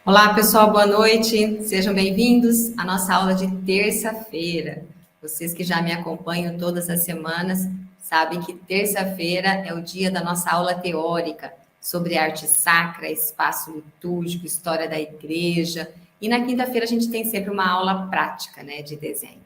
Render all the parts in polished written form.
Olá, pessoal, boa noite. Sejam bem-vindos à nossa aula de terça-feira. Vocês que já me acompanham todas as semanas sabem que terça-feira é o dia da nossa aula teórica sobre arte sacra, espaço litúrgico, história da igreja. E na quinta-feira a gente tem sempre uma aula prática, né, de desenho.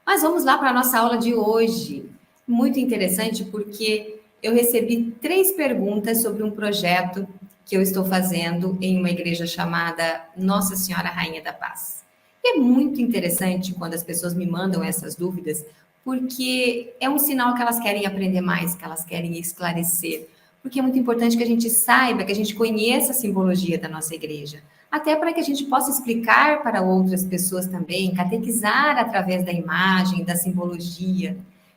Mas vamos lá para a nossa aula de hoje. Muito interessante porque eu recebi 3 perguntas sobre um projeto que eu estou fazendo em uma igreja chamada Nossa Senhora Rainha da Paz. E é muito interessante quando as pessoas me mandam essas dúvidas, porque é um sinal que elas querem aprender mais, que elas querem esclarecer. Porque é muito importante que a gente saiba, que a gente conheça a simbologia da nossa igreja, até para que a gente possa explicar para outras pessoas também, catequizar através da imagem, da simbologia,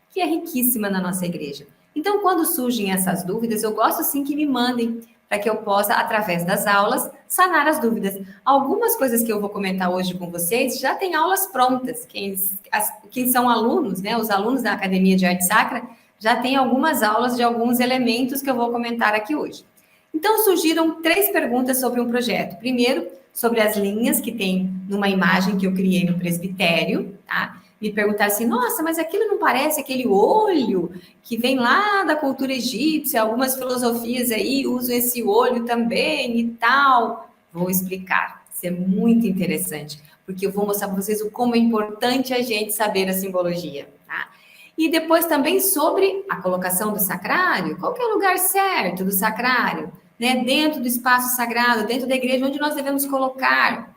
que é riquíssima na nossa igreja. Então, quando surgem essas dúvidas, eu gosto sim que me mandem para que eu possa, através das aulas, sanar as dúvidas. Algumas coisas que eu vou comentar hoje com vocês já tem aulas prontas. Quem são alunos, né, os alunos da Academia de Arte Sacra, já tem algumas aulas de alguns elementos que eu vou comentar aqui hoje. Então, surgiram 3 perguntas sobre um projeto. Primeiro, sobre as linhas que tem numa imagem que eu criei no presbitério, tá? Me perguntaram assim, nossa, mas aquilo não parece aquele olho que vem lá da cultura egípcia? Algumas filosofias aí usam esse olho também e tal. Vou explicar. Isso é muito interessante, porque eu vou mostrar para vocês o como é importante a gente saber a simbologia, tá? E depois também sobre a colocação do sacrário, qual que é o lugar certo do sacrário, né? Dentro do espaço sagrado, dentro da igreja, onde nós devemos colocar.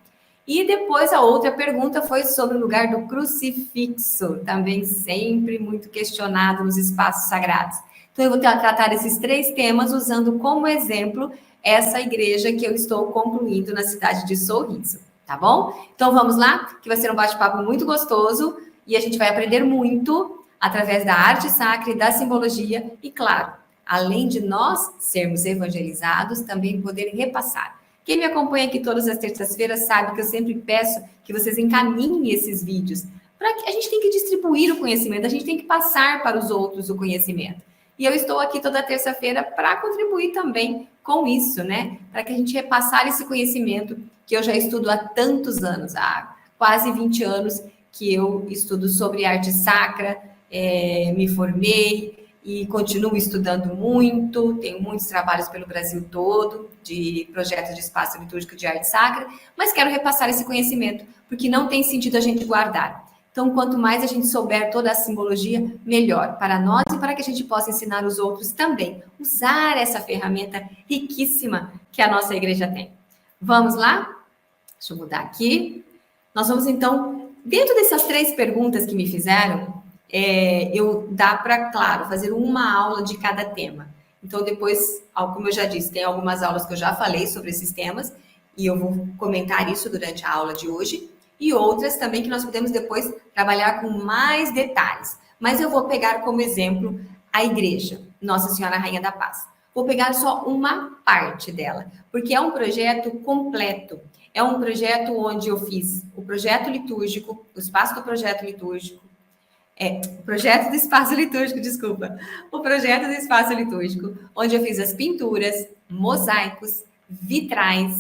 E depois a outra pergunta foi sobre o lugar do crucifixo, também sempre muito questionado nos espaços sagrados. Então eu vou tratar esses 3 temas usando como exemplo essa igreja que eu estou concluindo na cidade de Sorriso, tá bom? Então vamos lá, que vai ser um bate-papo muito gostoso e a gente vai aprender muito através da arte sacra e da simbologia e, claro, além de nós sermos evangelizados, também poder repassar. Quem me acompanha aqui todas as terças-feiras sabe que eu sempre peço que vocês encaminhem esses vídeos, para que a gente tem que distribuir o conhecimento, a gente tem que passar para os outros o conhecimento. E eu estou aqui toda terça-feira para contribuir também com isso, né? Para que a gente repassar esse conhecimento que eu já estudo há tantos anos, há quase 20 anos que eu estudo sobre arte sacra, me formei e continuo estudando muito, tenho muitos trabalhos pelo Brasil todo, de projetos de espaço litúrgico de arte sacra, mas quero repassar esse conhecimento, porque não tem sentido a gente guardar. Então, quanto mais a gente souber toda a simbologia, melhor para nós e para que a gente possa ensinar os outros também, usar essa ferramenta riquíssima que a nossa igreja tem. Vamos lá? Deixa eu mudar aqui. Nós vamos então, dentro dessas 3 perguntas que me fizeram, eu dá para, claro, fazer uma aula de cada tema. Então, depois, como eu já disse, tem algumas aulas que eu já falei sobre esses temas, e eu vou comentar isso durante a aula de hoje, e outras também que nós podemos depois trabalhar com mais detalhes. Mas eu vou pegar como exemplo a igreja, Nossa Senhora Rainha da Paz. Vou pegar só uma parte dela, porque é um projeto completo. É um projeto onde eu fiz o projeto litúrgico, o espaço do projeto litúrgico, o projeto do espaço litúrgico, desculpa. O projeto do espaço litúrgico, onde eu fiz as pinturas, mosaicos, vitrais,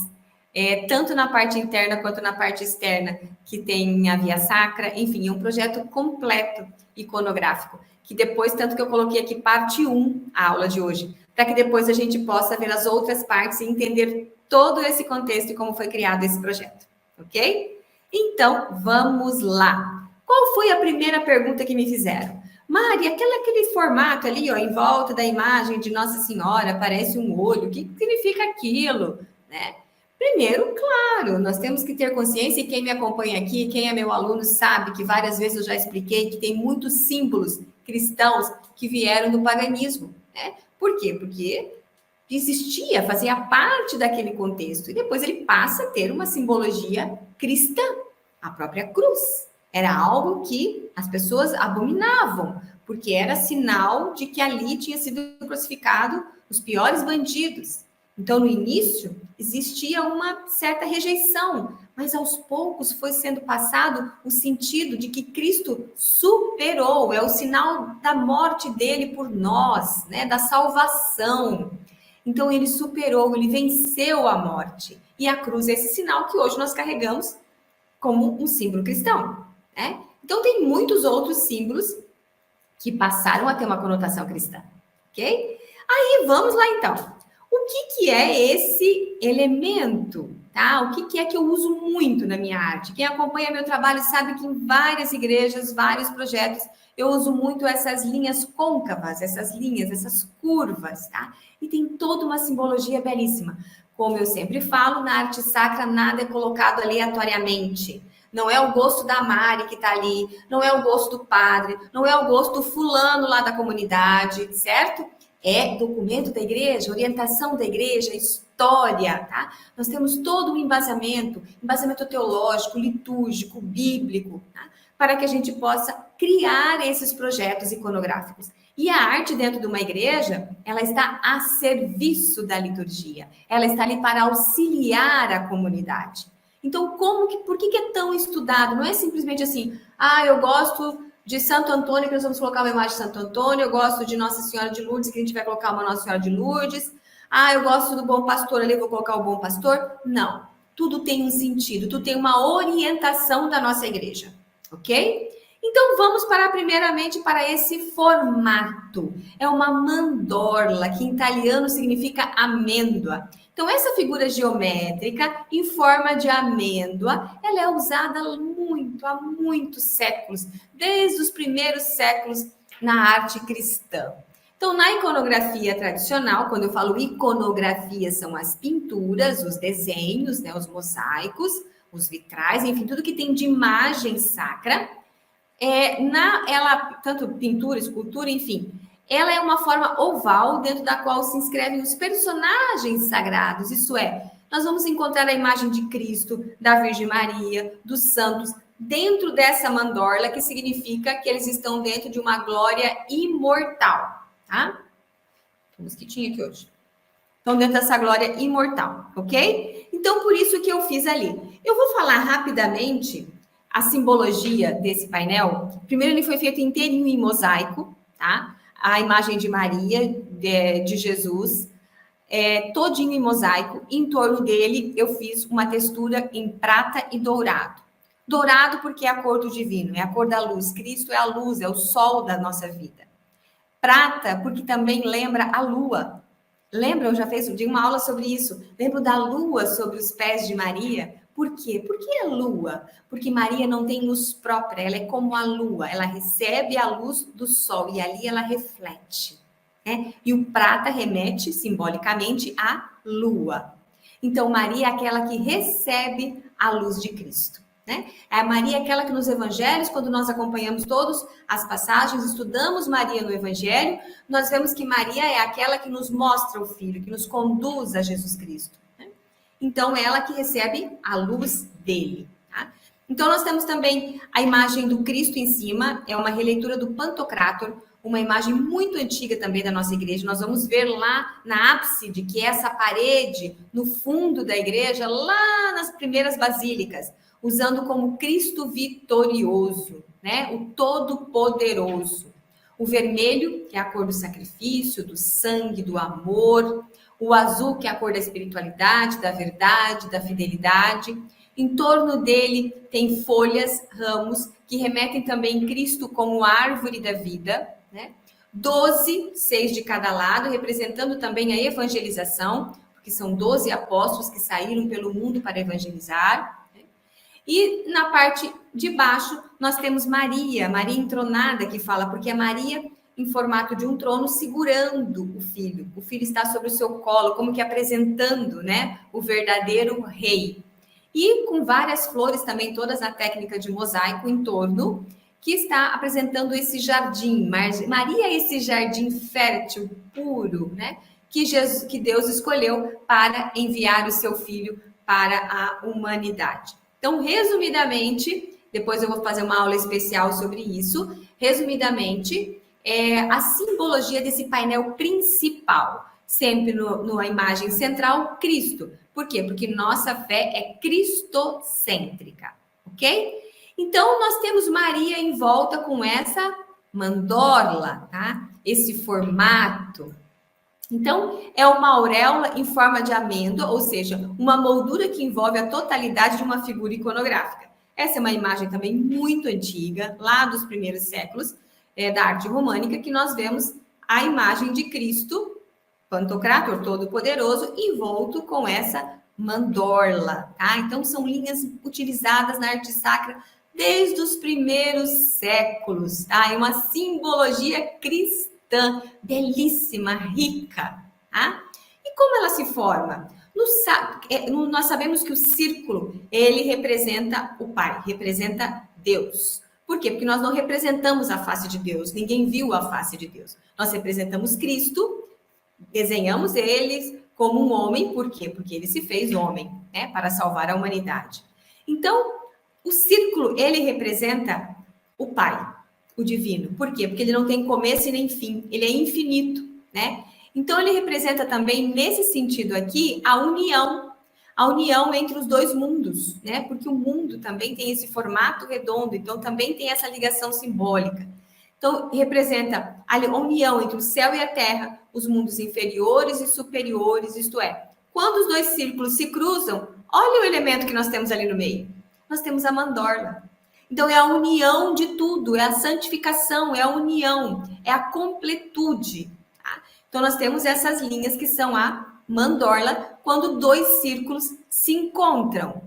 tanto na parte interna quanto na parte externa, que tem a via sacra, enfim, é um projeto completo iconográfico, que depois, tanto que eu coloquei aqui parte 1, a aula de hoje, para que depois a gente possa ver as outras partes e entender todo esse contexto e como foi criado esse projeto, ok? Então, vamos lá. Qual foi a primeira pergunta que me fizeram? Mari, aquele formato ali, ó, em volta da imagem de Nossa Senhora, parece um olho, o que significa aquilo? Né? Primeiro, claro, nós temos que ter consciência, e quem me acompanha aqui, quem é meu aluno, sabe que várias vezes eu já expliquei que tem muitos símbolos cristãos que vieram do paganismo. Né? Por quê? Porque existia, fazia parte daquele contexto, e depois ele passa a ter uma simbologia cristã, a própria cruz. Era algo que as pessoas abominavam, porque era sinal de que ali tinha sido crucificado os piores bandidos. Então, no início, existia uma certa rejeição, mas aos poucos foi sendo passado o sentido de que Cristo superou, é o sinal da morte dele por nós, né, da salvação. Então ele superou, ele venceu a morte. E a cruz é esse sinal que hoje nós carregamos como um símbolo cristão, né? Então tem muitos outros símbolos que passaram a ter uma conotação cristã, ok? Aí vamos lá então. O que é esse elemento, tá? O que é que eu uso muito na minha arte? Quem acompanha meu trabalho sabe que em várias igrejas, vários projetos, eu uso muito essas linhas côncavas, essas linhas, essas curvas, tá? E tem toda uma simbologia belíssima. Como eu sempre falo, na arte sacra nada é colocado aleatoriamente. Não é o gosto da Mari que está ali, não é o gosto do padre, não é o gosto do fulano lá da comunidade, certo? É documento da igreja, orientação da igreja, história, tá? Nós temos todo um embasamento teológico, litúrgico, bíblico, tá? Para que a gente possa criar esses projetos iconográficos. E a arte dentro de uma igreja, ela está a serviço da liturgia. Ela está ali para auxiliar a comunidade. Então, por que é tão estudado? Não é simplesmente assim, eu gosto de Santo Antônio, que nós vamos colocar uma imagem de Santo Antônio, eu gosto de Nossa Senhora de Lourdes, que a gente vai colocar uma Nossa Senhora de Lourdes. Eu gosto do Bom Pastor, ali eu vou colocar o Bom Pastor. Não, tudo tem um sentido, tudo tem uma orientação da nossa igreja, ok? Então, vamos primeiramente para esse formato. É uma mandorla, que em italiano significa amêndoa. Então, essa figura geométrica em forma de amêndoa, ela é usada há muitos séculos, desde os primeiros séculos na arte cristã. Então, na iconografia tradicional, quando eu falo iconografia, são as pinturas, os desenhos, né, os mosaicos, os vitrais, enfim, tudo que tem de imagem sacra. Tanto pintura, escultura, enfim, ela é uma forma oval dentro da qual se inscrevem os personagens sagrados. Isso é, nós vamos encontrar a imagem de Cristo, da Virgem Maria, dos santos, dentro dessa mandorla, que significa que eles estão dentro de uma glória imortal, tá? Tem um mosquitinho aqui hoje. Estão dentro dessa glória imortal, ok? Então, por isso que eu fiz ali. Eu vou falar rapidamente a simbologia desse painel. Primeiro, ele foi feito inteirinho em mosaico, tá? A imagem de Maria, de Jesus, todinho em mosaico. Em torno dele, eu fiz uma textura em prata e dourado. Dourado porque é a cor do divino, é a cor da luz. Cristo é a luz, é o sol da nossa vida. Prata porque também lembra a lua. Lembra, eu já fiz uma aula sobre isso. Lembro da lua sobre os pés de Maria. Por quê? Por que a lua? Porque Maria não tem luz própria, ela é como a lua, ela recebe a luz do sol e ali ela reflete, né? E o prata remete simbolicamente à lua. Então, Maria é aquela que recebe a luz de Cristo, né? A Maria é aquela que nos evangelhos, quando nós acompanhamos todas as passagens, estudamos Maria no evangelho, nós vemos que Maria é aquela que nos mostra o Filho, que nos conduz a Jesus Cristo, né? Então, ela que recebe a luz dele, tá? Então, nós temos também a imagem do Cristo em cima, é uma releitura do Pantocrator, uma imagem muito antiga também da nossa igreja. Nós vamos ver lá na ábside, que é essa parede no fundo da igreja, lá nas primeiras basílicas, usando como Cristo vitorioso, né? O Todo-Poderoso. O vermelho, que é a cor do sacrifício, do sangue, do amor. O azul, que é a cor da espiritualidade, da verdade, da fidelidade. Em torno dele tem folhas, ramos, que remetem também Cristo como árvore da vida, né? 12, 6 de cada lado, representando também a evangelização, porque são 12 apóstolos que saíram pelo mundo para evangelizar. Né? E na parte de baixo, nós temos Maria, Maria entronada, que fala, porque é Maria em formato de um trono segurando o filho. O filho está sobre o seu colo, como que apresentando, né, o verdadeiro rei. E com várias flores também, todas na técnica de mosaico em torno, que está apresentando esse jardim. Maria é esse jardim fértil, puro, né? Que Deus escolheu para enviar o seu filho para a humanidade. Então, resumidamente, depois eu vou fazer uma aula especial sobre isso. Resumidamente, a simbologia desse painel principal, sempre na imagem central, Cristo. Por quê? Porque nossa fé é cristocêntrica, ok? Então, nós temos Maria em volta com essa mandorla, tá? Esse formato. Então, é uma auréola em forma de amêndoa, ou seja, uma moldura que envolve a totalidade de uma figura iconográfica. Essa é uma imagem também muito antiga, lá dos primeiros séculos, da arte românica, que nós vemos a imagem de Cristo, Pantocrator Todo-Poderoso, envolto com essa mandorla, tá? Então, são linhas utilizadas na arte sacra desde os primeiros séculos, tá? É uma simbologia cristã, belíssima, rica, tá? E como ela se forma? Nós sabemos que o círculo, ele representa o Pai, representa Deus. Por quê? Porque nós não representamos a face de Deus, ninguém viu a face de Deus. Nós representamos Cristo, desenhamos ele como um homem, por quê? Porque ele se fez homem, né, para salvar a humanidade. Então, o círculo, ele representa o Pai, o divino. Por quê? Porque ele não tem começo e nem fim, ele é infinito, né? Então, ele representa também, nesse sentido aqui, a união entre os dois mundos, né? Porque o mundo também tem esse formato redondo, então também tem essa ligação simbólica. Então, representa a união entre o céu e a terra, os mundos inferiores e superiores, isto é, quando os dois círculos se cruzam, olha o elemento que nós temos ali no meio. Nós temos a mandorla. Então, é a união de tudo, é a santificação, é a união, é a completude. Tá? Então, nós temos essas linhas que são a mandorla, quando dois círculos se encontram.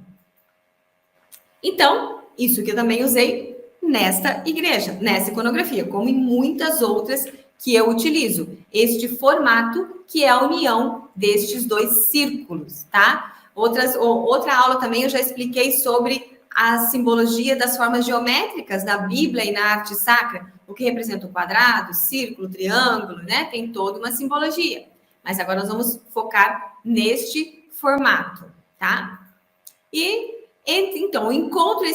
Então, isso que eu também usei nesta igreja, nessa iconografia, como em muitas outras que eu utilizo. Este formato que é a união destes dois círculos, tá? Outra aula também eu já expliquei sobre a simbologia das formas geométricas na Bíblia e na arte sacra, o que representa o quadrado, círculo, triângulo, né? Tem toda uma simbologia. Mas agora nós vamos focar neste formato, tá? E então, o encontro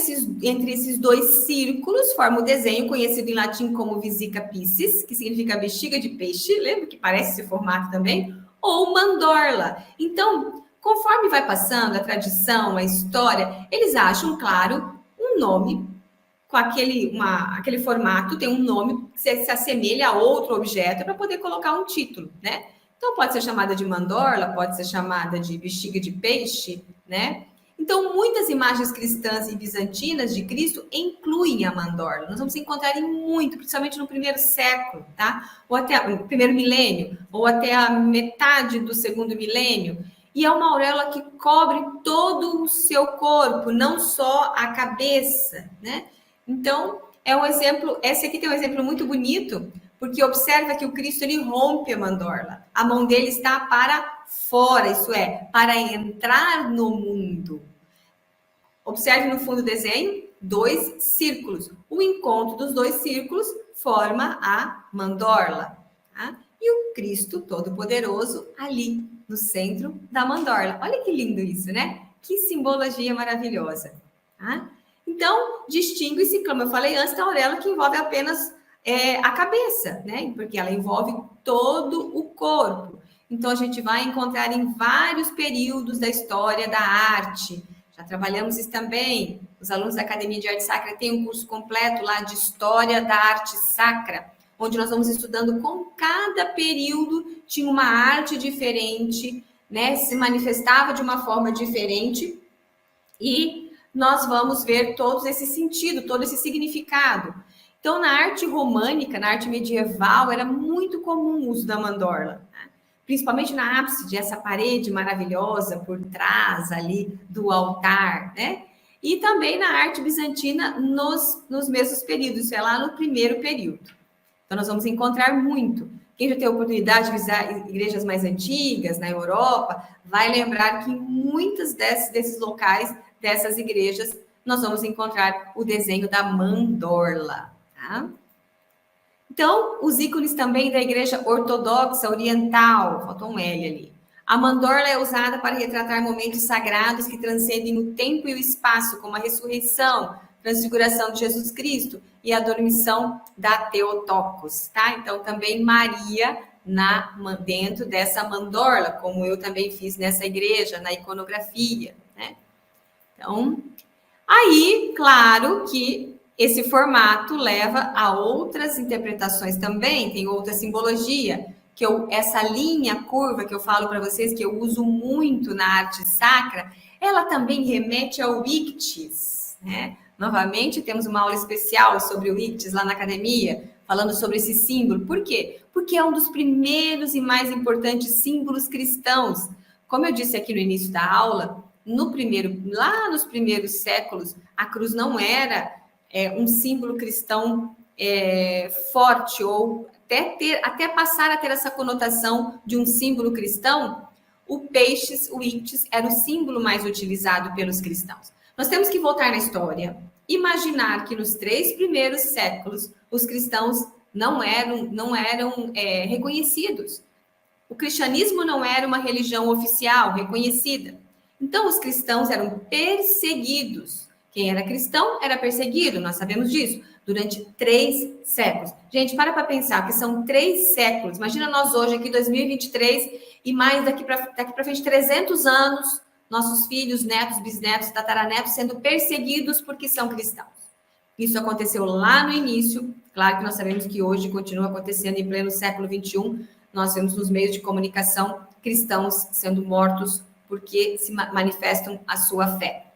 entre esses dois círculos forma o desenho conhecido em latim como vesica piscis, que significa bexiga de peixe, lembra que parece esse formato também? Ou mandorla. Então, conforme vai passando a tradição, a história, eles acham, claro, um nome com aquele formato, tem um nome que se assemelha a outro objeto para poder colocar um título, né? Então, pode ser chamada de mandorla, pode ser chamada de bexiga de peixe, né? Então, muitas imagens cristãs e bizantinas de Cristo incluem a mandorla. Nós vamos encontrar em muito, principalmente no primeiro século, tá? Ou até o primeiro milênio, ou até a metade do segundo milênio. E é uma auréola que cobre todo o seu corpo, não só a cabeça, né? Então, é um exemplo, esse aqui tem um exemplo muito bonito, porque observa que o Cristo ele rompe a mandorla. A mão dele está para fora, isso é, para entrar no mundo. Observe no fundo do desenho, dois círculos. O encontro dos dois círculos forma a mandorla. Tá? E o Cristo Todo-Poderoso ali, no centro da mandorla. Olha que lindo isso, né? Que simbologia maravilhosa. Tá? Então, distingue-se, como eu falei antes, da auréola que envolve apenas a cabeça, né? Porque ela envolve todo o corpo. Então, a gente vai encontrar em vários períodos da história da arte. Já trabalhamos isso também. Os alunos da Academia de Arte Sacra têm um curso completo lá de História da Arte Sacra, onde nós vamos estudando como cada período tinha uma arte diferente, né? Se manifestava de uma forma diferente e nós vamos ver todo esse sentido, todo esse significado. Então, na arte românica, na arte medieval, era muito comum o uso da mandorla, né? Principalmente na ábside, essa parede maravilhosa por trás ali do altar, né? E também na arte bizantina nos mesmos períodos, sei lá, no primeiro período. Então, nós vamos encontrar muito. Quem já teve a oportunidade de visitar igrejas mais antigas, na Europa, vai lembrar que em muitos desses locais, dessas igrejas, nós vamos encontrar o desenho da mandorla, tá? Então, os ícones também da igreja ortodoxa oriental, faltou um L ali. A mandorla é usada para retratar momentos sagrados que transcendem o tempo e o espaço, como a ressurreição, transfiguração de Jesus Cristo e a dormição da Theotokos, tá? Então, também Maria dentro dessa mandorla, como eu também fiz nessa igreja, na iconografia, né? Então, aí, claro que esse formato leva a outras interpretações também, tem outra simbologia, essa linha curva que eu falo para vocês, que eu uso muito na arte sacra, ela também remete ao ictus, né? Novamente, temos uma aula especial sobre o ictus lá na academia, falando sobre esse símbolo. Por quê? Porque é um dos primeiros e mais importantes símbolos cristãos. Como eu disse aqui no início da aula, lá nos primeiros séculos, a cruz não era um símbolo cristão forte, ou até passar a ter essa conotação de um símbolo cristão. O ictus, era o símbolo mais utilizado pelos cristãos. Nós temos que voltar na história, imaginar que nos 3 primeiros séculos os cristãos não eram reconhecidos. O cristianismo não era uma religião oficial, reconhecida. Então, os cristãos eram perseguidos. Quem era cristão era perseguido, nós sabemos disso, durante 3 séculos. Gente, para pensar que são 3 séculos. Imagina nós hoje, aqui 2023, e mais daqui para frente 300 anos, nossos filhos, netos, bisnetos, tataranetos sendo perseguidos porque são cristãos. Isso aconteceu lá no início. Claro que nós sabemos que hoje continua acontecendo em pleno século XXI. Nós vemos nos meios de comunicação cristãos sendo mortos porque se manifestam a sua fé.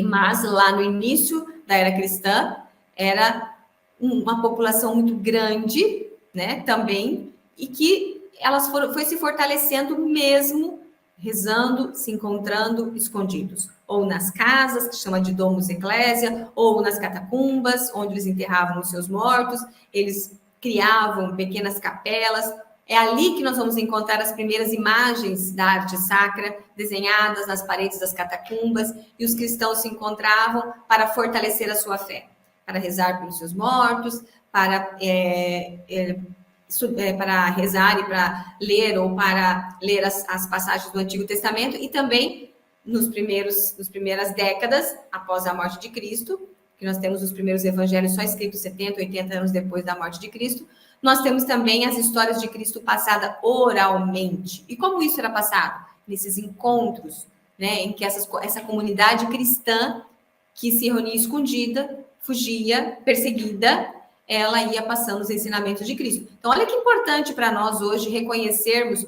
Mas lá no início da era cristã, era uma população muito grande, né, também, e que elas foi se fortalecendo mesmo, rezando, se encontrando escondidos, ou nas casas, que chama de domus ecclesia, ou nas catacumbas, onde eles enterravam os seus mortos, eles criavam pequenas capelas. É ali que nós vamos encontrar as primeiras imagens da arte sacra desenhadas nas paredes das catacumbas, e os cristãos se encontravam para fortalecer a sua fé, para rezar pelos seus mortos, para rezar e para ler as passagens do Antigo Testamento, e também nas primeiras décadas após a morte de Cristo, que nós temos os primeiros evangelhos só escritos 70, 80 anos depois da morte de Cristo. Nós temos também as histórias de Cristo passada oralmente. E como isso era passado? Nesses encontros, né, em que essa comunidade cristã que se reunia escondida, fugia, perseguida, ela ia passando os ensinamentos de Cristo. Então, olha que importante para nós hoje reconhecermos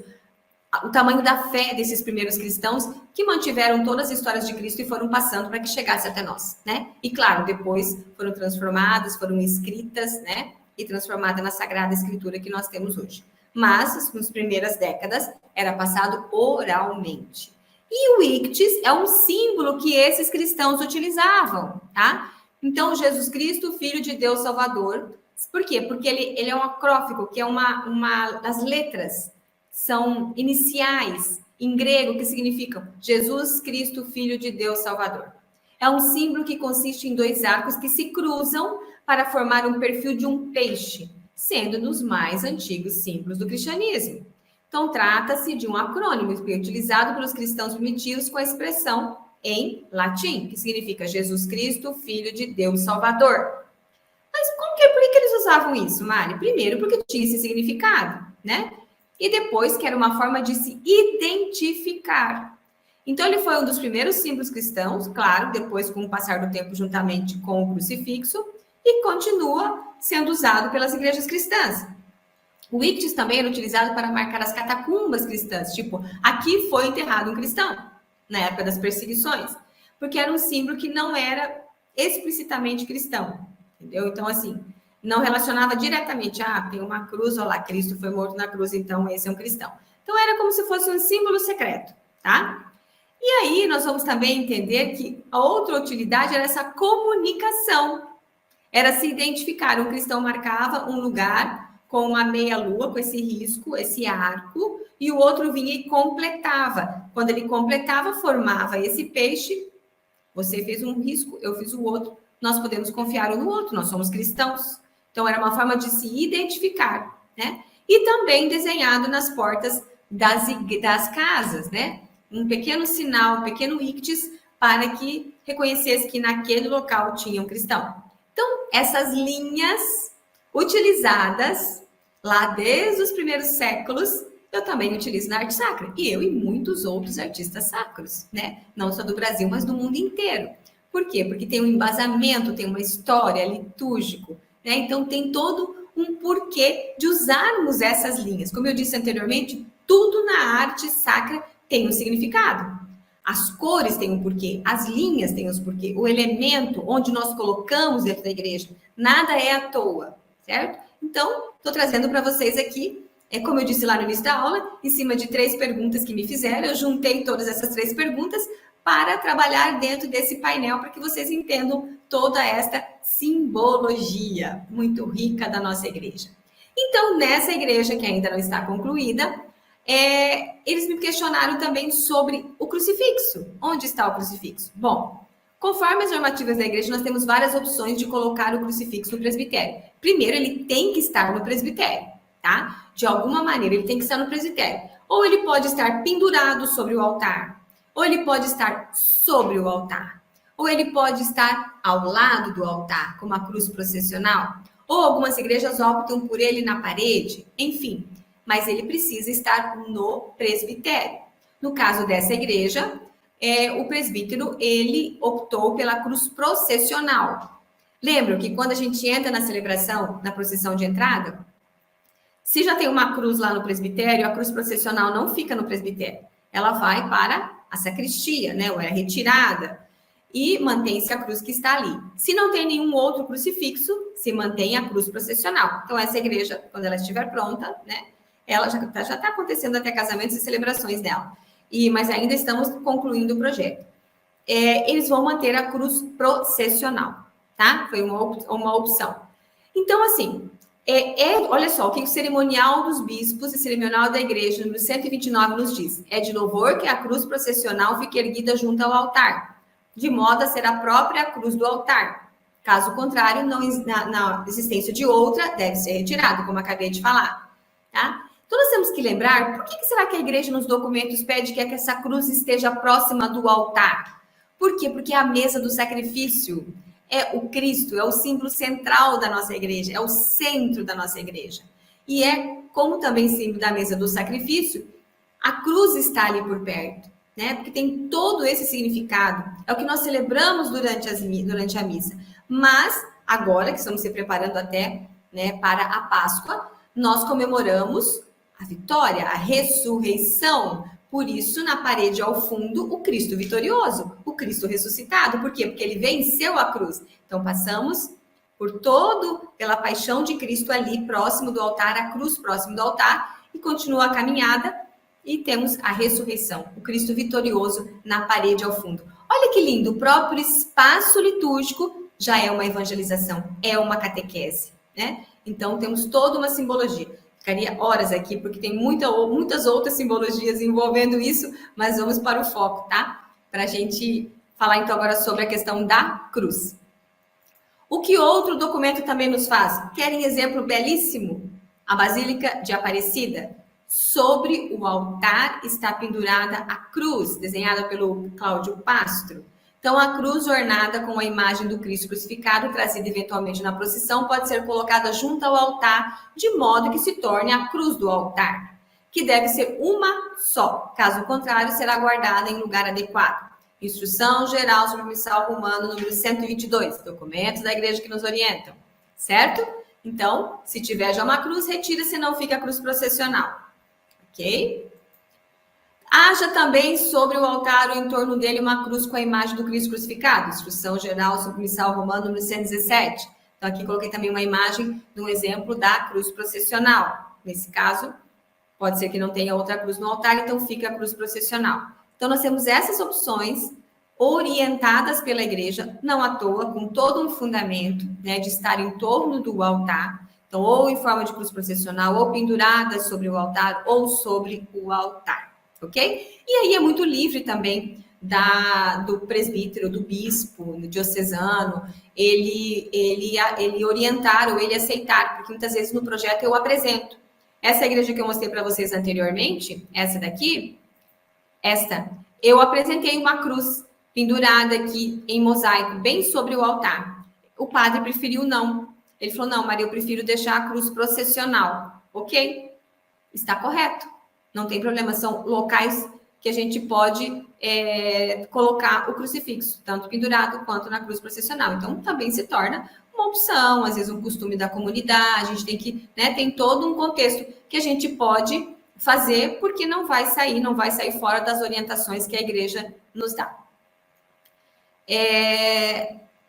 o tamanho da fé desses primeiros cristãos que mantiveram todas as histórias de Cristo e foram passando para que chegasse até nós, né? E claro, depois foram transformadas, foram escritas, né? E transformada na Sagrada Escritura que nós temos hoje. Mas, nas primeiras décadas, era passado oralmente. E o ictus é um símbolo que esses cristãos utilizavam, tá? Então, Jesus Cristo, Filho de Deus Salvador. Por quê? Porque ele é um acróstico, que é uma das letras, são iniciais em grego que significam Jesus Cristo, Filho de Deus Salvador. É um símbolo que consiste em 2 arcos que se cruzam para formar um perfil de um peixe, sendo dos mais antigos símbolos do cristianismo. Então, trata-se de um acrônimo que é utilizado pelos cristãos primitivos com a expressão em latim, que significa Jesus Cristo, Filho de Deus Salvador. Mas por que eles usavam isso, Mari? Primeiro, porque tinha esse significado, né? E depois que era uma forma de se identificar. Então, ele foi um dos primeiros símbolos cristãos, claro, depois com o passar do tempo juntamente com o crucifixo, e continua sendo usado pelas igrejas cristãs. O ictus também era utilizado para marcar as catacumbas cristãs, tipo, aqui foi enterrado um cristão, na época das perseguições, porque era um símbolo que não era explicitamente cristão, entendeu? Então, assim, não relacionava diretamente, tem uma cruz, olha lá, Cristo foi morto na cruz, então esse é um cristão. Então, era como se fosse um símbolo secreto, tá? E aí, nós vamos também entender que a outra utilidade era essa comunicação, era se identificar. Um cristão marcava um lugar com uma meia-lua, com esse risco, esse arco, e o outro vinha e completava. Quando ele completava, formava esse peixe. Você fez um risco, eu fiz o outro. Nós podemos confiar um no outro, nós somos cristãos. Então, era uma forma de se identificar, né? E também desenhado nas portas das casas, né? Um pequeno sinal, um pequeno ictus, para que reconhecesse que naquele local tinha um cristão. Então, essas linhas utilizadas lá desde os primeiros séculos, eu também utilizo na arte sacra. E eu e muitos outros artistas sacros, né? Não só do Brasil, mas do mundo inteiro. Por quê? Porque tem um embasamento, tem uma história litúrgico, né? Então, tem todo um porquê de usarmos essas linhas. Como eu disse anteriormente, tudo na arte sacra tem um significado. As cores têm um porquê, as linhas têm um porquê, o elemento onde nós colocamos dentro da igreja, nada é à toa, certo? Então, estou trazendo para vocês aqui, como eu disse lá no início da aula, em cima de 3 perguntas que me fizeram, eu juntei todas essas 3 perguntas para trabalhar dentro desse painel, para que vocês entendam toda esta simbologia muito rica da nossa igreja. Então, nessa igreja que ainda não está concluída, eles me questionaram também sobre o crucifixo. Onde está o crucifixo? Bom, conforme as normativas da igreja, nós temos várias opções de colocar o crucifixo no presbitério. Primeiro, ele tem que estar no presbitério, tá? De alguma maneira, ele tem que estar no presbitério. Ou ele pode estar pendurado sobre o altar, ou ele pode estar sobre o altar, ou ele pode estar ao lado do altar, como a cruz processional, ou algumas igrejas optam por ele na parede, enfim. Mas ele precisa estar no presbitério. No caso dessa igreja, o presbítero, ele optou pela cruz processional. Lembram que quando a gente entra na celebração, na procissão de entrada, se já tem uma cruz lá no presbitério, a cruz processional não fica no presbitério. Ela vai para a sacristia, né? Ou é retirada. E mantém-se a cruz que está ali. Se não tem nenhum outro crucifixo, se mantém a cruz processional. Então, essa igreja, quando ela estiver pronta, né? Ela já está acontecendo até casamentos e celebrações dela. Mas ainda estamos concluindo o projeto. Eles vão manter a cruz processional, tá? Foi uma opção. Então, assim, olha só, o que o cerimonial dos bispos e cerimonial da igreja, número 129, nos diz. É de louvor que a cruz processional fique erguida junto ao altar, de modo a ser a própria cruz do altar. Caso contrário, na existência de outra, deve ser retirado, como acabei de falar, tá? Então, nós temos que lembrar, por que será que a igreja nos documentos pede que essa cruz esteja próxima do altar? Por quê? Porque a mesa do sacrifício é o Cristo, é o símbolo central da nossa igreja, é o centro da nossa igreja. E como também símbolo da mesa do sacrifício, a cruz está ali por perto, né? Porque tem todo esse significado. É o que nós celebramos durante a missa. Mas, agora que estamos se preparando até, né, para a Páscoa, nós comemoramos a vitória, a ressurreição. Por isso, na parede ao fundo, o Cristo vitorioso, o Cristo ressuscitado. Por quê? Porque ele venceu a cruz. Então, passamos pela paixão de Cristo ali, próximo do altar, a cruz próximo do altar, e continua a caminhada, e temos a ressurreição, o Cristo vitorioso na parede ao fundo. Olha que lindo, o próprio espaço litúrgico já é uma evangelização, é uma catequese, né? Então, temos toda uma simbologia. Ficaria horas aqui, porque tem muitas outras simbologias envolvendo isso, mas vamos para o foco, tá? Para a gente falar então agora sobre a questão da cruz. O que outro documento também nos faz? Querem exemplo belíssimo? A Basílica de Aparecida. Sobre o altar está pendurada a cruz, desenhada pelo Cláudio Pastro. Então, a cruz ornada com a imagem do Cristo crucificado, trazida eventualmente na procissão, pode ser colocada junto ao altar, de modo que se torne a cruz do altar, que deve ser uma só. Caso contrário, será guardada em lugar adequado. Instrução Geral sobre o Missal Romano, número 122, documentos da igreja que nos orientam, certo? Então, se tiver já uma cruz, retira, senão fica a cruz processional, ok? Haja também sobre o altar ou em torno dele uma cruz com a imagem do Cristo crucificado. Instrução Geral sobre o Missal Romano, número 117. Então, aqui coloquei também uma imagem de um exemplo da cruz processional. Nesse caso, pode ser que não tenha outra cruz no altar, então fica a cruz processional. Então, nós temos essas opções orientadas pela igreja, não à toa, com todo um fundamento, né, de estar em torno do altar. Então, ou em forma de cruz processional, ou penduradas sobre o altar, ou sobre o altar. Ok? E aí é muito livre também do presbítero, do bispo, do diocesano, ele orientar ou ele aceitar, porque muitas vezes no projeto eu apresento. Essa igreja que eu mostrei para vocês anteriormente, essa daqui, eu apresentei uma cruz pendurada aqui em mosaico, bem sobre o altar. O padre preferiu não. Ele falou, não, Maria, eu prefiro deixar a cruz processional. Ok? Está correto. Não tem problema, são locais que a gente pode colocar o crucifixo, tanto pendurado quanto na cruz processional. Então, também se torna uma opção, às vezes um costume da comunidade, a gente tem que, né, tem todo um contexto que a gente pode fazer, porque não vai sair fora das orientações que a igreja nos dá.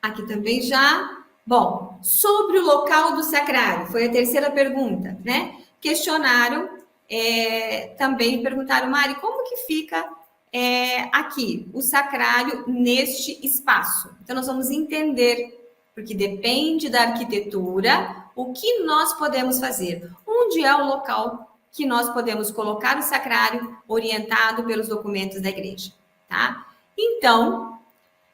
Aqui também já. Bom, sobre o local do sacrário, foi a terceira pergunta, né? Questionaram, também perguntaram, Mari, como que fica aqui o sacrário neste espaço? Então, nós vamos entender, porque depende da arquitetura, o que nós podemos fazer. Onde é o local que nós podemos colocar o sacrário orientado pelos documentos da igreja, tá? Então,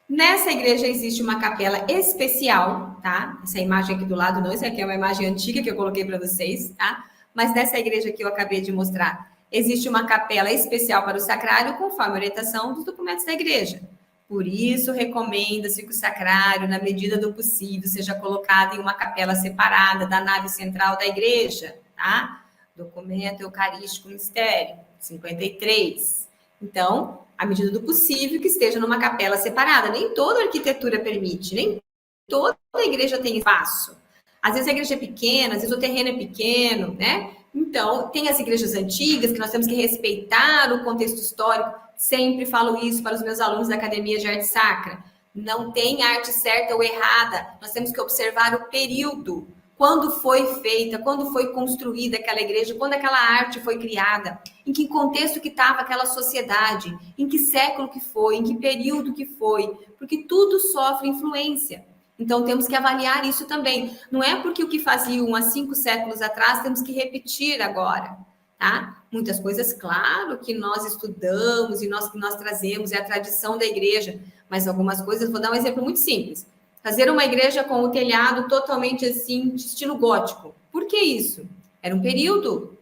nessa igreja existe uma capela especial, tá? Essa imagem aqui do lado não, isso aqui é uma imagem antiga que eu coloquei para vocês, tá? Mas nessa igreja que eu acabei de mostrar, existe uma capela especial para o sacrário, conforme a orientação dos documentos da igreja. Por isso, recomenda-se que o sacrário, na medida do possível, seja colocado em uma capela separada da nave central da igreja, tá? Documento Eucarístico Mistério, 53. Então, à medida do possível, que esteja numa capela separada. Nem toda arquitetura permite, nem toda igreja tem espaço. Às vezes a igreja é pequena, às vezes o terreno é pequeno, né? Então, tem as igrejas antigas que nós temos que respeitar o contexto histórico. Sempre falo isso para os meus alunos da Academia de Arte Sacra. Não tem arte certa ou errada. Nós temos que observar o período. Quando foi feita, quando foi construída aquela igreja, quando aquela arte foi criada, em que contexto que estava aquela sociedade, em que século que foi, em que período que foi, porque tudo sofre influência. Então, temos que avaliar isso também. Não é porque o que faziam há 5 séculos atrás, temos que repetir agora, tá? Muitas coisas, claro, que nós estudamos e que nós trazemos, é a tradição da igreja, mas algumas coisas, vou dar um exemplo muito simples. Fazer uma igreja com o telhado totalmente assim, de estilo gótico. Por que isso? Era um período.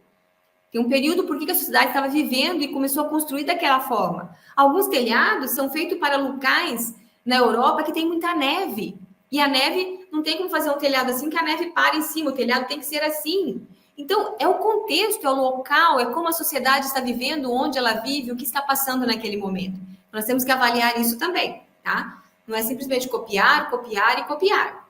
Tem um período porque a sociedade estava vivendo e começou a construir daquela forma. Alguns telhados são feitos para locais na Europa que tem muita neve. E a neve, não tem como fazer um telhado assim que a neve para em cima. O telhado tem que ser assim. Então, é o contexto, é o local, é como a sociedade está vivendo, onde ela vive, o que está passando naquele momento. Nós temos que avaliar isso também, tá? Não é simplesmente copiar, copiar e copiar.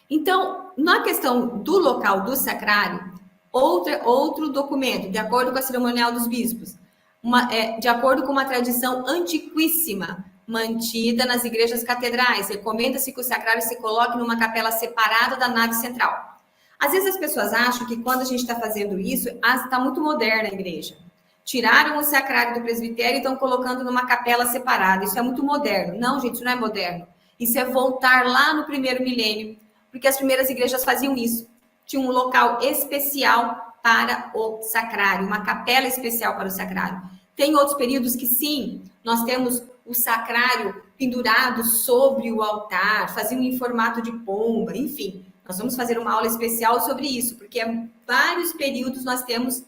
Então, na questão do local do sacrário, outro documento, de acordo com a cerimonial dos bispos, de acordo com uma tradição antiquíssima, mantida nas igrejas catedrais, recomenda-se que o sacrário se coloque numa capela separada da nave central. Às vezes as pessoas acham que quando a gente está fazendo isso, está muito moderna a igreja. Tiraram o sacrário do presbitério e estão colocando numa capela separada. Isso é muito moderno. Não, gente, isso não é moderno. Isso é voltar lá no primeiro milênio, porque as primeiras igrejas faziam isso. Tinha um local especial para o sacrário, uma capela especial para o sacrário. Tem outros períodos que sim, nós temos o sacrário pendurado sobre o altar, faziam em formato de pomba, enfim. Nós vamos fazer uma aula especial sobre isso, porque em vários períodos nós temos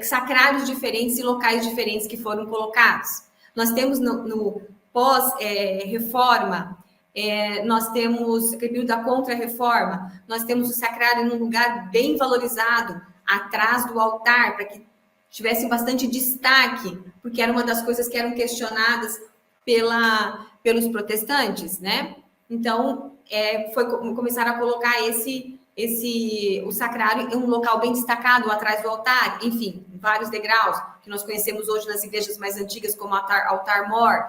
sacrários diferentes e locais diferentes que foram colocados. Nós temos no pós-reforma, nós temos o período da contra-reforma, nós temos o sacrário num lugar bem valorizado, atrás do altar, para que tivesse bastante destaque, porque era uma das coisas que eram questionadas pelos protestantes, né? Então, começaram a colocar o sacrário em um local bem destacado, atrás do altar, enfim, vários degraus, que nós conhecemos hoje nas igrejas mais antigas, como altar-mor.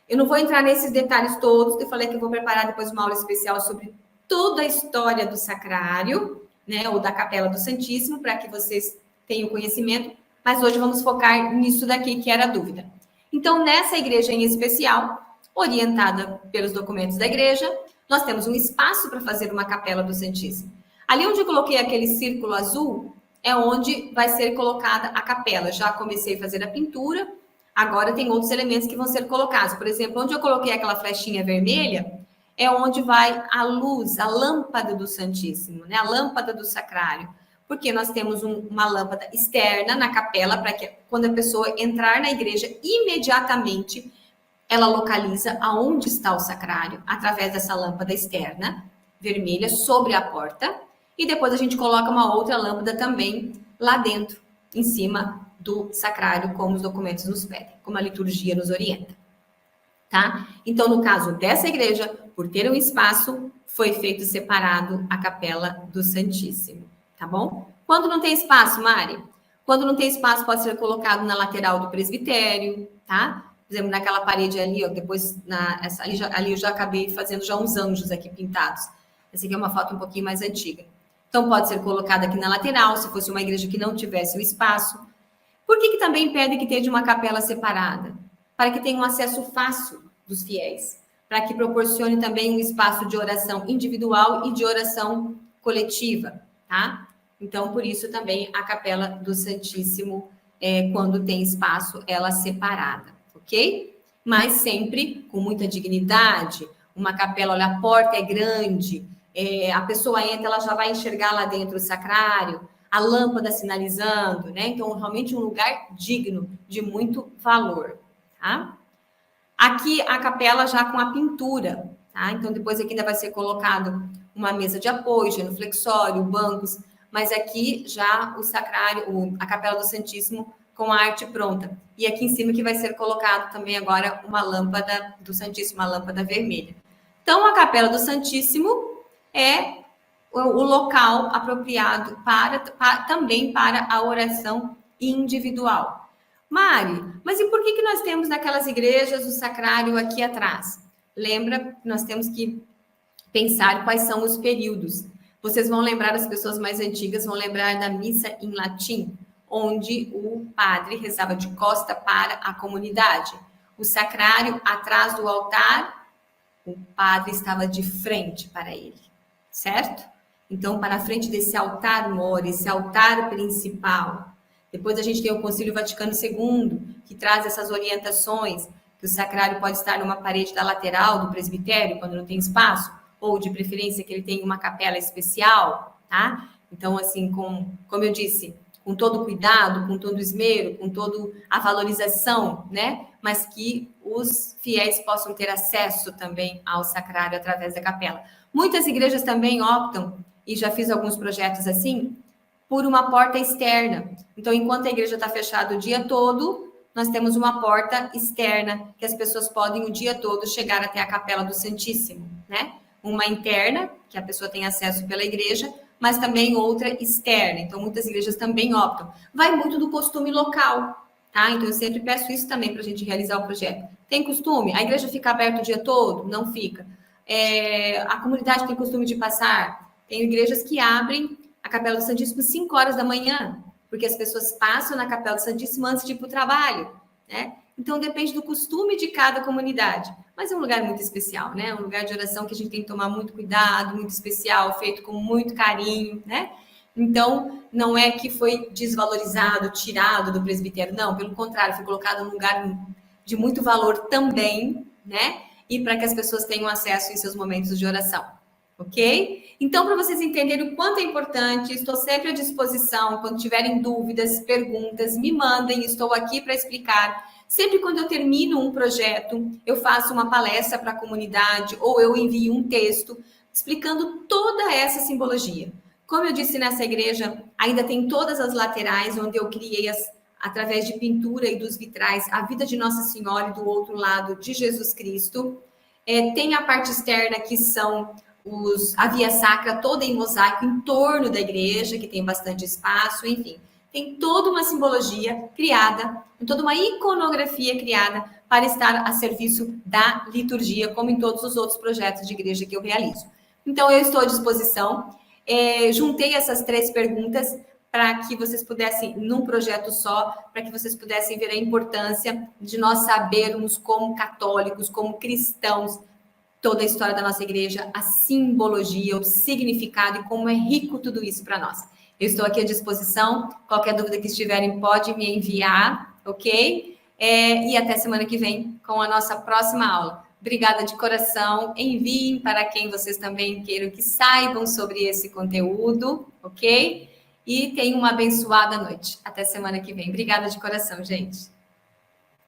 Eu não vou entrar nesses detalhes todos, eu falei que eu vou preparar depois uma aula especial sobre toda a história do sacrário, né, ou da Capela do Santíssimo, para que vocês tenham conhecimento, mas hoje vamos focar nisso daqui, que era a dúvida. Então, nessa igreja em especial, orientada pelos documentos da igreja, nós temos um espaço para fazer uma Capela do Santíssimo. Ali onde eu coloquei aquele círculo azul, é onde vai ser colocada a capela. Já comecei a fazer a pintura, agora tem outros elementos que vão ser colocados. Por exemplo, onde eu coloquei aquela flechinha vermelha, é onde vai a luz, a lâmpada do Santíssimo, né? A lâmpada do sacrário. Porque nós temos uma lâmpada externa na capela, para que quando a pessoa entrar na igreja, imediatamente ela localiza aonde está o sacrário, através dessa lâmpada externa, vermelha, sobre a porta. E depois a gente coloca uma outra lâmpada também lá dentro, em cima do sacrário, como os documentos nos pedem, como a liturgia nos orienta. Tá? Então, no caso dessa igreja, por ter um espaço, foi feito separado a Capela do Santíssimo, tá bom? Quando não tem espaço, Mari? Quando não tem espaço, pode ser colocado na lateral do presbitério, tá? Por exemplo, naquela parede ali, ó, depois, ali eu já acabei fazendo já uns anjos aqui pintados. Essa aqui é uma foto um pouquinho mais antiga. Então, pode ser colocado aqui na lateral, se fosse uma igreja que não tivesse o espaço. Por que também pede que tenha uma capela separada? Para que tenha um acesso fácil dos fiéis, para que proporcione também um espaço de oração individual e de oração coletiva, tá? Então, por isso também a Capela do Santíssimo, quando tem espaço, ela separada, ok? Mas sempre com muita dignidade. Uma capela, olha, a porta é grande, a pessoa entra, ela já vai enxergar lá dentro o sacrário, a lâmpada sinalizando, né? Então, realmente um lugar digno, de muito valor, tá? Aqui a capela já com a pintura, tá? Então, depois aqui ainda vai ser colocado uma mesa de apoio, genuflexório, bancos, mas aqui já o sacrário, a Capela do Santíssimo com a arte pronta. E aqui em cima que vai ser colocado também agora uma lâmpada do Santíssimo, uma lâmpada vermelha. Então, a Capela do Santíssimo é o local apropriado também para a oração individual. Mari, mas e por que nós temos naquelas igrejas o sacrário aqui atrás? Lembra que nós temos que pensar quais são os períodos. Vocês vão lembrar, as pessoas mais antigas vão lembrar da missa em latim, onde o padre rezava de costa para a comunidade. O sacrário atrás do altar, o padre estava de frente para ele, certo? Então, para a frente desse altar mor, esse altar principal. Depois a gente tem o Concílio Vaticano II, que traz essas orientações, que o sacrário pode estar numa parede da lateral do presbitério, quando não tem espaço, ou de preferência que ele tenha uma capela especial, tá? Então, assim, como eu disse, com todo cuidado, com todo esmero, com toda a valorização, né? Mas que os fiéis possam ter acesso também ao sacrário através da capela. Muitas igrejas também optam, e já fiz alguns projetos assim, por uma porta externa. Então, enquanto a igreja está fechada o dia todo, nós temos uma porta externa que as pessoas podem o dia todo chegar até a Capela do Santíssimo, né? Uma interna, que a pessoa tem acesso pela igreja, mas também outra externa. Então, muitas igrejas também optam. Vai muito do costume local, tá? Então, eu sempre peço isso também para a gente realizar o projeto. Tem costume? A igreja fica aberta o dia todo? Não fica. A comunidade tem costume de passar? Tem igrejas que abrem a Capela do Santíssimo 5 horas da manhã, porque as pessoas passam na Capela do Santíssimo antes de ir para o trabalho, né? Então, depende do costume de cada comunidade. Mas é um lugar muito especial, né? Um lugar de oração que a gente tem que tomar muito cuidado, muito especial, feito com muito carinho, né? Então, não é que foi desvalorizado, tirado do presbitério, não. Pelo contrário, foi colocado num lugar de muito valor também, né? E para que as pessoas tenham acesso em seus momentos de oração. Ok? Então, para vocês entenderem o quanto é importante, estou sempre à disposição. Quando tiverem dúvidas, perguntas, me mandem, estou aqui para explicar. Sempre quando eu termino um projeto, eu faço uma palestra para a comunidade ou eu envio um texto explicando toda essa simbologia. Como eu disse nessa igreja, ainda tem todas as laterais onde eu criei através de pintura e dos vitrais a vida de Nossa Senhora e do outro lado de Jesus Cristo. Tem a parte externa que são a via sacra toda em mosaico em torno da igreja, que tem bastante espaço, enfim. Tem toda uma simbologia criada, toda uma iconografia criada para estar a serviço da liturgia, como em todos os outros projetos de igreja que eu realizo. Então, eu estou à disposição. Juntei essas 3 perguntas para que vocês pudessem, num projeto só, para que vocês pudessem ver a importância de nós sabermos, como católicos, como cristãos, toda a história da nossa igreja, a simbologia, o significado e como é rico tudo isso para nós. Eu estou aqui à disposição. Qualquer dúvida que estiverem, pode me enviar, ok? E até semana que vem com a nossa próxima aula. Obrigada de coração. Enviem para quem vocês também queiram que saibam sobre esse conteúdo, ok? E tenham uma abençoada noite. Até semana que vem. Obrigada de coração, gente.